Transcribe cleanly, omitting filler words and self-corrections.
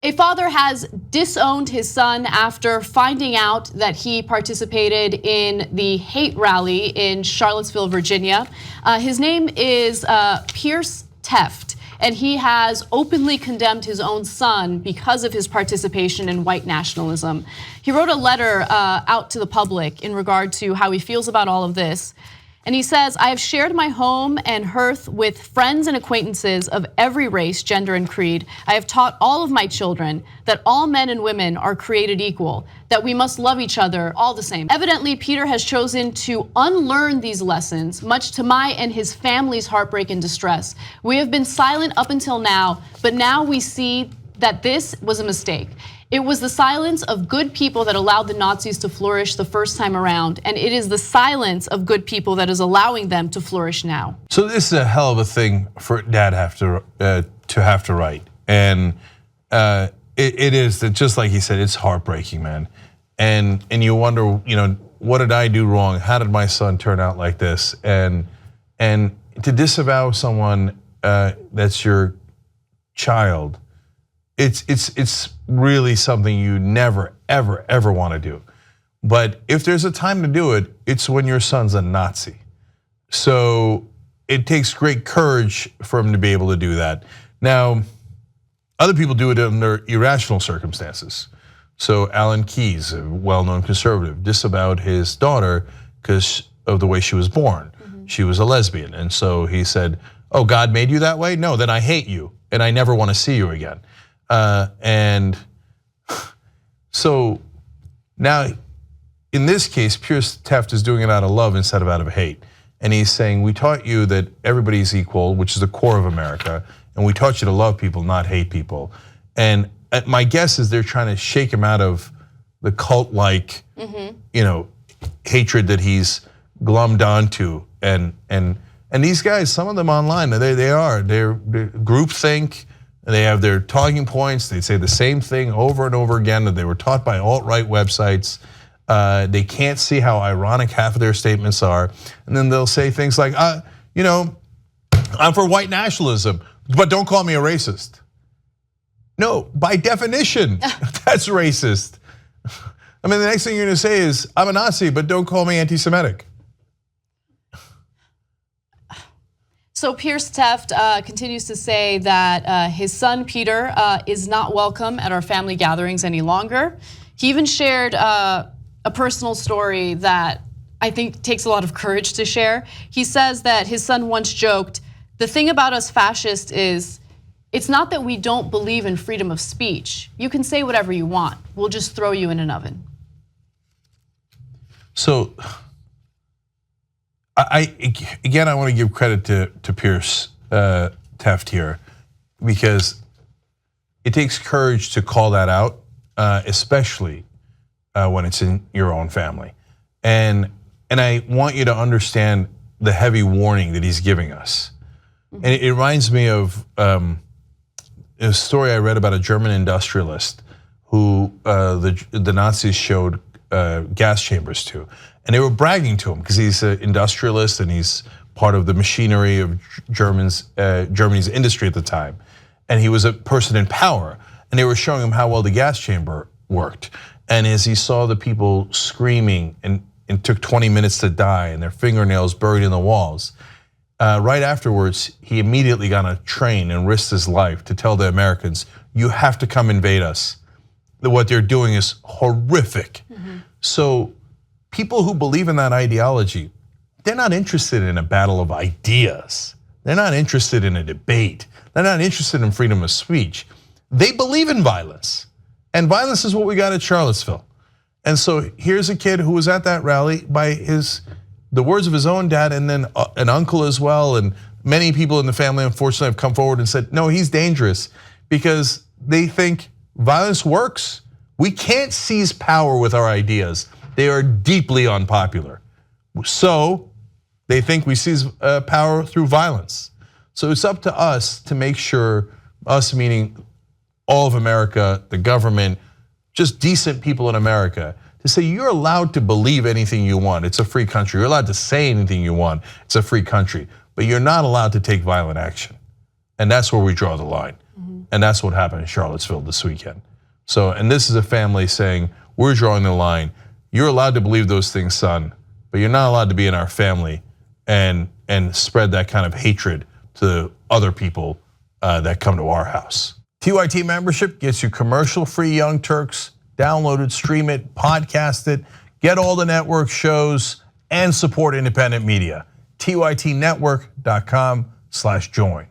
A father has disowned his son after finding out that he participated in the hate rally in Charlottesville, Virginia. His name is Pearce Tefft, and he has openly condemned his own son because of his participation in white nationalism. He wrote a letter out to the public in regard to how he feels about all of this. And he says, I have shared my home and hearth with friends and acquaintances of every race, gender, and creed. I have taught all of my children that all men and women are created equal, that we must love each other all the same. Evidently, Peter has chosen to unlearn these lessons, much to my and his family's heartbreak and distress. We have been silent up until now, but now we see that this was a mistake. It was the silence of good people that allowed the Nazis to flourish the first time around, and it is the silence of good people that is allowing them to flourish now. So this is a hell of a thing for Dad to have to write, and it is that, just like he said, it's heartbreaking, man. And you wonder, what did I do wrong? How did my son turn out like this? And to disavow someone that's your child, it's really something you never, ever, ever want to do. But if there's a time to do it, it's when your son's a Nazi. So it takes great courage for him to be able to do that. Now, other people do it under irrational circumstances. So Alan Keyes, a well-known conservative, disavowed his daughter because of the way she was born. She was a lesbian, and so he said, oh, God made you that way? No, then I hate you, and I never want to see you again. And so now, in this case, Pearce Tefft is doing it out of love instead of out of hate. And he's saying, we taught you that everybody's equal, which is the core of America, and we taught you to love people, not hate people. And my guess is they're trying to shake him out of the cult-like, hatred that he's glommed onto. And these guys, some of them online, they're groupthink. They have their talking points. They say the same thing over and over again that they were taught by alt-right websites. They can't see how ironic half of their statements are. And then they'll say things like, I'm for white nationalism, but don't call me a racist. No, by definition, that's racist. I mean, the next thing you're gonna say is, I'm a Nazi, but don't call me anti-Semitic. So Pearce Tefft continues to say that his son Peter is not welcome at our family gatherings any longer. He even shared a personal story that I think takes a lot of courage to share. He says that his son once joked, the thing about us fascists is, it's not that we don't believe in freedom of speech. You can say whatever you want. We'll just throw you in an oven. So, I want to give credit to Pearce Tefft here, because it takes courage to call that out, especially when it's in your own family. And I want you to understand the heavy warning that he's giving us. And it reminds me of a story I read about a German industrialist who the Nazis showed gas chambers to. And they were bragging to him because he's an industrialist and he's part of the machinery of Germany's industry at the time. And he was a person in power. And they were showing him how well the gas chamber worked. And as he saw the people screaming and it took 20 minutes to die and their fingernails buried in the walls, right afterwards, he immediately got on a train and risked his life to tell the Americans, you have to come invade us. What they're doing is horrific. So people who believe in that ideology, they're not interested in a battle of ideas. They're not interested in a debate. They're not interested in freedom of speech. They believe in violence. And violence is what we got at Charlottesville. And so here's a kid who was at that rally by the words of his own dad, and then an uncle as well, and many people in the family unfortunately have come forward and said, no, he's dangerous, because they think violence works. We can't seize power with our ideas. They are deeply unpopular. So they think we seize power through violence. So it's up to us to make sure, us meaning all of America, the government, just decent people in America, to say you're allowed to believe anything you want. It's a free country. You're allowed to say anything you want. It's a free country. But you're not allowed to take violent action. And that's where we draw the line. And that's what happened in Charlottesville this weekend. So, and this is a family saying, we're drawing the line. You're allowed to believe those things, son, but you're not allowed to be in our family and spread that kind of hatred to other people that come to our house. TYT membership gets you commercial-free Young Turks. Download it, stream it, podcast it, get all the network shows, and support independent media. TYTnetwork.com/join.